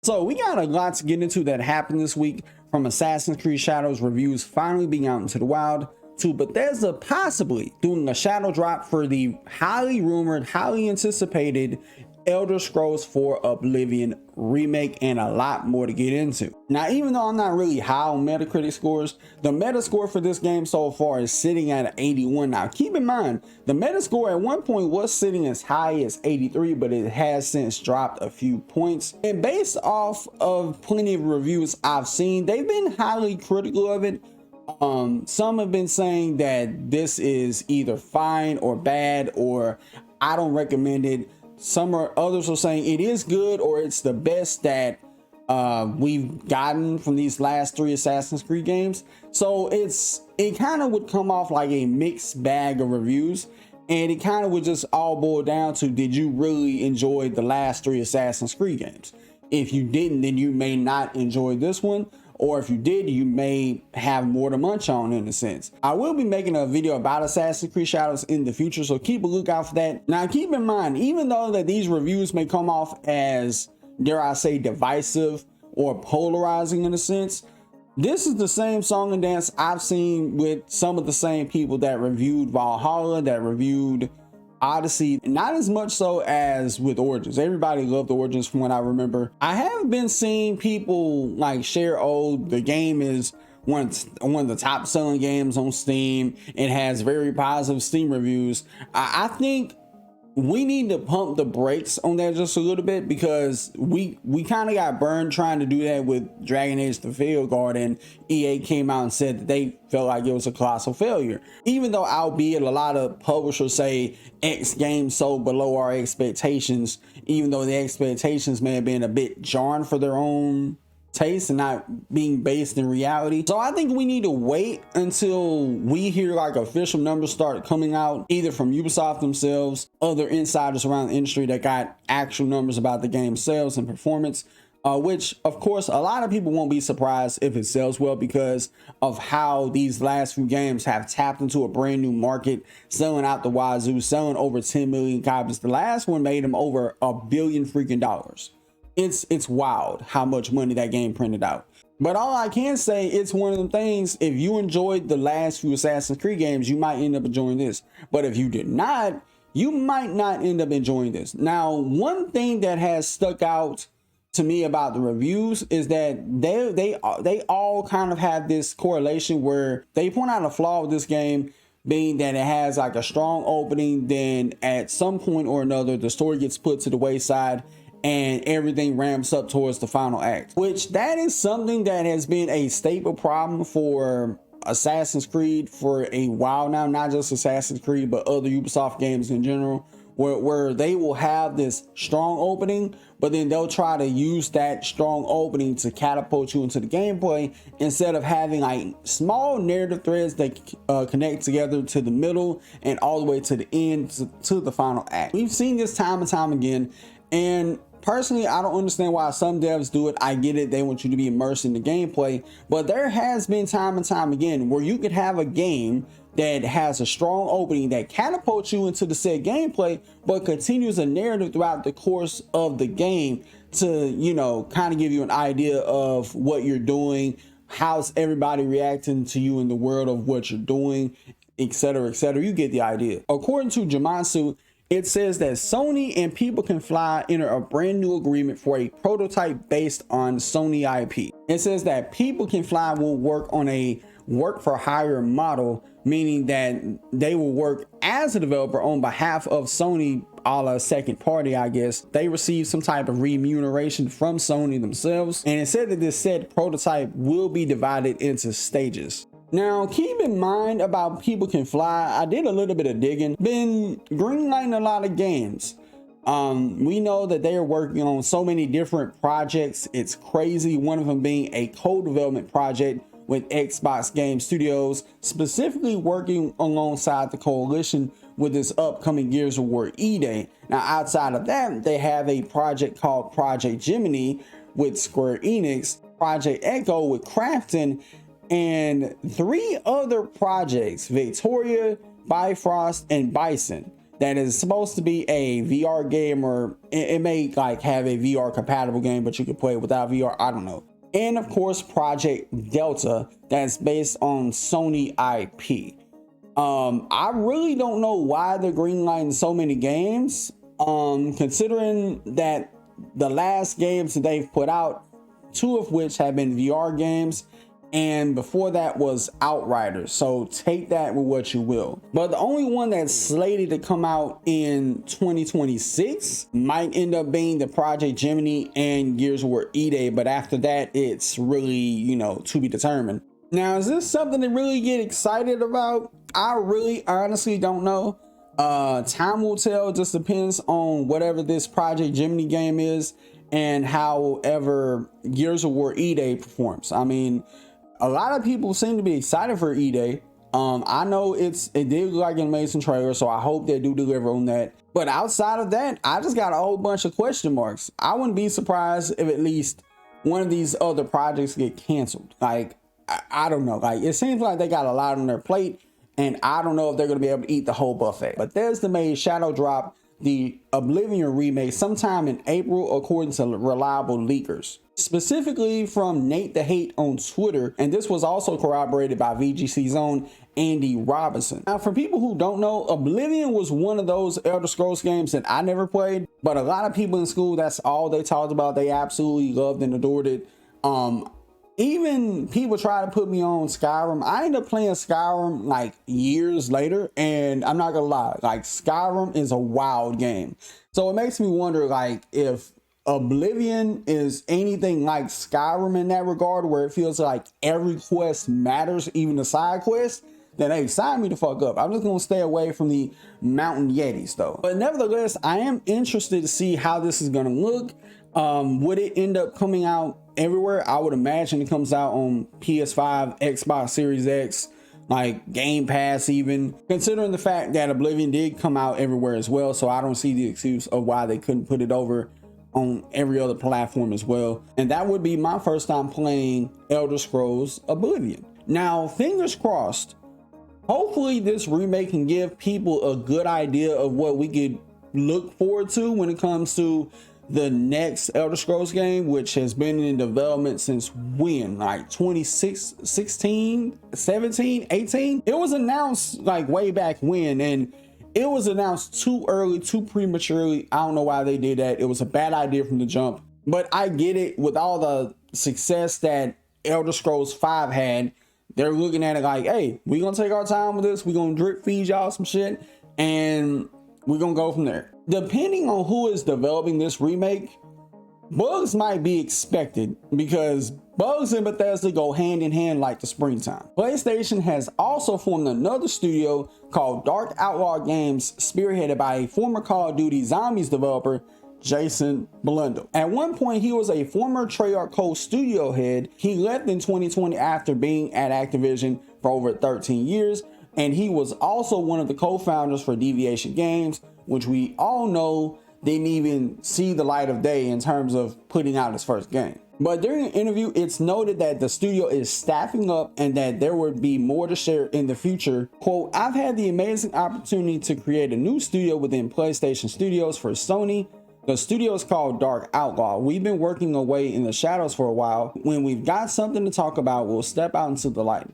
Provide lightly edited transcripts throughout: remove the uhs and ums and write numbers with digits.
So we got a lot to get into that happened this week, from Assassin's Creed Shadows reviews finally being out into the wild, to Bethesda possibly doing a shadow drop for the highly rumored, highly anticipated Elder Scrolls 4 Oblivion remake, and a lot more to get into. Now, even though I'm not really high on Metacritic scores, the Metascore for this game so far is sitting at 81. Now, keep in mind, the Metascore at one point was sitting as high as 83, but it has since dropped a few points. And based off of plenty of reviews I've seen, they've been highly critical of it. Some have been saying that this is either fine or bad, or I don't recommend it. Others are saying it is good, or it's the best that we've gotten from these last 3 Assassin's Creed games. So it kind of would come off like a mixed bag of reviews, and it kind of would just all boil down to, did you really enjoy the last 3 Assassin's Creed games? If you didn't, then you may not enjoy this one. Or if you did, you may have more to munch on, in a sense. I will be making a video about Assassin's Creed Shadows in the future, so keep a lookout for that. Now, keep in mind, even though that these reviews may come off as, dare I say, divisive or polarizing in a sense, this is the same song and dance I've seen with some of the same people that reviewed Valhalla, that reviewed Odyssey, not as much so as with Origins. Everybody loved Origins from what I remember. I have been seeing people like share, oh, the game is one of the top selling games on Steam. It has very positive Steam reviews. I think we need to pump the brakes on that just a little bit, because we kind of got burned trying to do that with Dragon Age the Field and EA came out and said that they felt like it was a colossal failure. Even though, albeit a lot of publishers say X game sold below our expectations, even though the expectations may have been a bit jarring for their own taste and not being based in reality. So I think we need to wait until we hear like official numbers start coming out, either from Ubisoft themselves, other insiders around the industry that got actual numbers about the game's sales and performance, which of course a lot of people won't be surprised if it sells well, because of how these last few games have tapped into a brand new market, selling out the wazoo, selling over 10 million copies. The last one made them over $1 billion freaking dollars. It's wild how much money that game printed out. But all I can say, it's one of them things, if you enjoyed the last few Assassin's Creed games, you might end up enjoying this. But if you did not, you might not end up enjoying this. Now, one thing that has stuck out to me about the reviews is that they all kind of have this correlation where they point out a flaw with this game, being that it has like a strong opening, then at some point or another, the story gets put to the wayside and everything ramps up towards the final act, which that is something that has been a staple problem for Assassin's Creed for a while now. Not just Assassin's Creed, but other Ubisoft games in general, where they will have this strong opening, but then they'll try to use that strong opening to catapult you into the gameplay, instead of having like small narrative threads that connect together to the middle and all the way to the end, to the final act. We've seen this time and time again, and personally, I don't understand why some devs do it. I get it, they want you to be immersed in the gameplay, but there has been time and time again where you could have a game that has a strong opening that catapults you into the said gameplay, but continues a narrative throughout the course of the game to, you know, kind of give you an idea of what you're doing, how's everybody reacting to you in the world of what you're doing, etc., etc. You get the idea. According to Jamansu, it says that Sony and People Can Fly enter a brand new agreement for a prototype based on Sony IP. It says that People Can Fly will work on a work for hire model, meaning that they will work as a developer on behalf of Sony, a la second party, I guess. They receive some type of remuneration from Sony themselves. And it said that this said prototype will be divided into stages. Now, keep in mind about People Can Fly, I did a little bit of digging, been greenlighting a lot of games. We know that they are working on so many different projects. It's crazy. One of them being a co-development project with Xbox Game Studios, specifically working alongside the coalition with this upcoming Gears of War E-Day. Now, outside of that, they have a project called Project Gemini with Square Enix, Project Echo with Krafton, and 3 other projects, Victoria, Bifrost, and Bison. that is supposed to be a VR game, or it may like have a VR compatible game, but you can play it without VR. I don't know. And of course, Project Delta, that's based on Sony IP. I really don't know why they're greenlighting so many games, considering that the last games that they've put out, 2 of which have been VR games, and before that was Outriders. So take that with what you will. But the only one that's slated to come out in 2026 might end up being the Project Gemini and Gears of War E-Day. But after that, it's really, you know, to be determined. Now, is this something to really get excited about? I really honestly don't know. Time will tell. It just depends on whatever this Project Gemini game is and however Gears of War E-Day performs. I mean, a lot of people seem to be excited for E-Day. I know it did look like an amazing trailer, so I hope they do deliver on that. But outside of that, I just got a whole bunch of question marks. I wouldn't be surprised if at least one of these other projects get canceled. Like, I don't know. Like, it seems like they got a lot on their plate, and I don't know if they're going to be able to eat the whole buffet. But Bethesda made Shadow drop the Oblivion remake sometime in April, according to reliable leakers. Specifically from Nate the Hate on Twitter, and this was also corroborated by VGC's own Andy Robinson. Now, for people who don't know, Oblivion was one of those Elder Scrolls games that I never played, but a lot of people in school, that's all they talked about. They absolutely loved and adored it. Even people try to put me on Skyrim. I ended up playing Skyrim like years later, and I'm not gonna lie, like Skyrim is a wild game. So it makes me wonder, like, if Oblivion is anything like Skyrim in that regard, where it feels like every quest matters, even the side quest, then hey, sign me the fuck up. I'm just gonna stay away from the mountain yetis though. But nevertheless, I am interested to see how this is gonna look. Would it end up coming out everywhere? I would imagine it comes out on PS5, Xbox Series X, like Game Pass even, considering the fact that Oblivion did come out everywhere as well. So I don't see the excuse of why they couldn't put it over on every other platform as well. And that would be my first time playing Elder Scrolls Oblivion. Now, fingers crossed, hopefully this remake can give people a good idea of what we could look forward to when it comes to the next Elder Scrolls game, which has been in development since when? Like 2016, 17, 18? It was announced like way back when, and it was announced too early, too prematurely. I don't know why they did that. It was a bad idea from the jump, but I get it. With all the success that Elder Scrolls 5 had, they're looking at it like, hey, we're gonna take our time with this. We're gonna drip feed y'all some shit, and we're gonna go from there. Depending on who is developing this remake, bugs might be expected, because bugs and Bethesda go hand in hand like the springtime. PlayStation has also formed another studio called Dark Outlaw Games, spearheaded by a former Call of Duty Zombies developer, Jason Blundell. At one point, he was a former Treyarch co-studio head. He left in 2020 after being at Activision for over 13 years, and he was also one of the co-founders for Deviation Games, which we all know didn't even see the light of day in terms of putting out his first game. But during an interview, it's noted that the studio is staffing up and that there would be more to share in the future. Quote, I've had the amazing opportunity to create a new studio within PlayStation Studios for Sony. The studio is called Dark Outlaw. We've been working away in the shadows for a while. When we've got something to talk about, we'll step out into the light.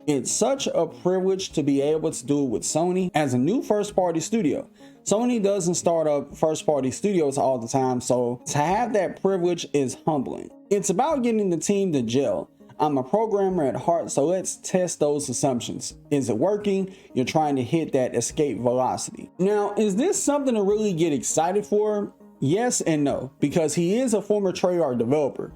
It's such a privilege to be able to do it with Sony as a new first-party studio. Sony doesn't start up first-party studios all the time, so to have that privilege is humbling. It's about getting the team to gel. I'm a programmer at heart, so let's test those assumptions. Is it working? You're trying to hit that escape velocity. Now, is this something to really get excited for? Yes and no, because he is a former Treyarch developer.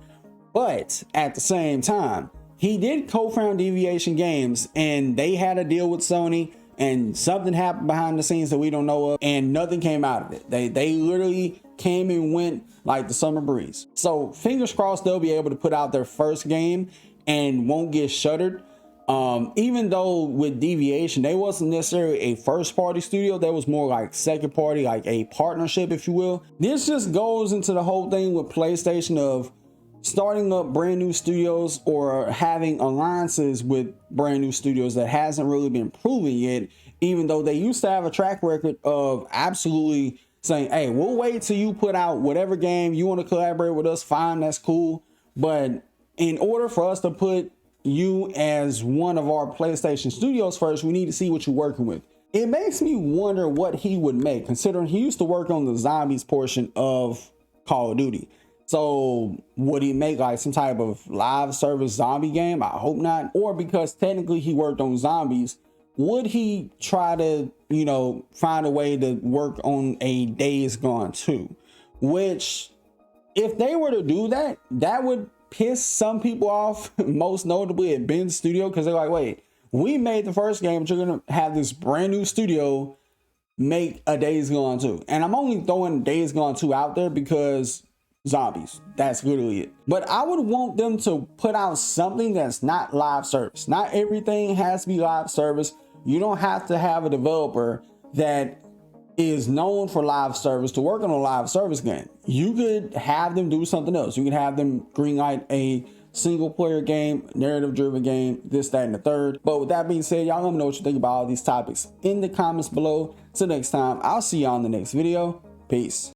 But at the same time, he did co-found Deviation Games, and they had a deal with Sony, and something happened behind the scenes that we don't know of, and nothing came out of it. They literally came and went like the summer breeze. So fingers crossed they'll be able to put out their first game and won't get shuttered. Even though with Deviation, they wasn't necessarily a first party studio, that was more like second party, like a partnership, if you will. This just goes into the whole thing with PlayStation of starting up brand new studios or having alliances with brand new studios that hasn't really been proven yet, even though they used to have a track record of absolutely saying, hey, we'll wait till you put out whatever game you want to collaborate with us, fine, that's cool. But in order for us to put you as one of our PlayStation studios first, we need to see what you're working with. It makes me wonder what he would make, considering he used to work on the zombies portion of Call of Duty. So would he make like some type of live service zombie game? I hope not. Or because technically he worked on zombies, would he try to, you know, find a way to work on a Days Gone 2? Which, if they were to do that, that would piss some people off, most notably at Ben's studio, because they're like, wait, we made the first game, but you're going to have this brand new studio make a Days Gone 2. And I'm only throwing Days Gone 2 out there because zombies, that's literally it. But I would want them to put out something that's not live service. Not everything has to be live service. You don't have to have a developer that is known for live service to work on a live service game. You could have them do something else. You could have them greenlight a single player game, narrative driven game, this, that, and the third. But with that being said, y'all let me know what you think about all these topics in the comments below. Till next time, I'll see y'all in the next video. Peace.